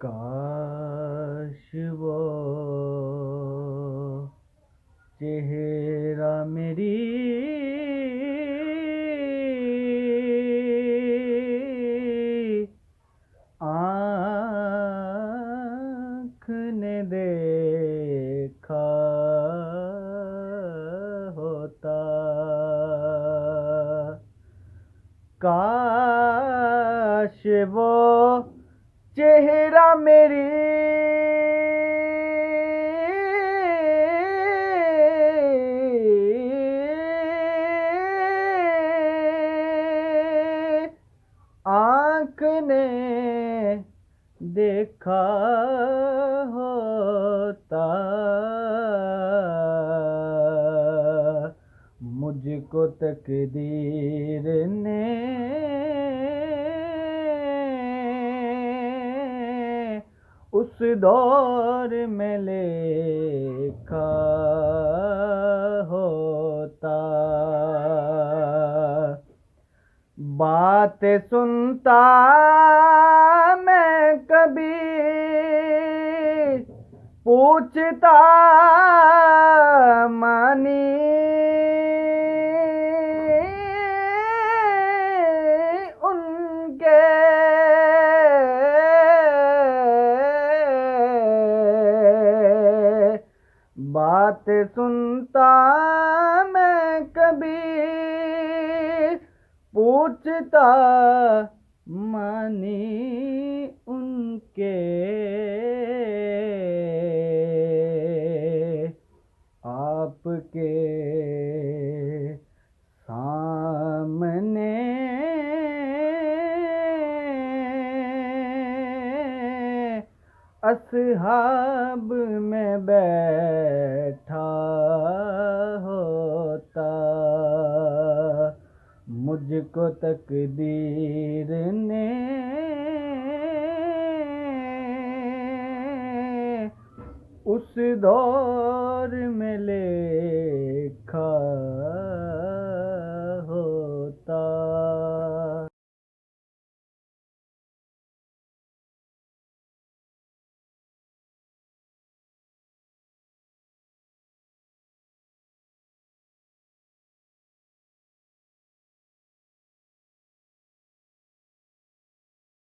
काश वो चेहरा मेरी आँख ने देखा होता। काश वो चेहरा मेरी आँख ने देखा होता। मुझको तकदीर ने उस दौर में लिखा होता। बात सुनता मैं कभी पूछता मानी उनके बात सुनता मैं कभी पूछता मानी उनके। आपके सामने असहाब में बैठा होता। मुझको तकदीर ने उस दौर में लिखा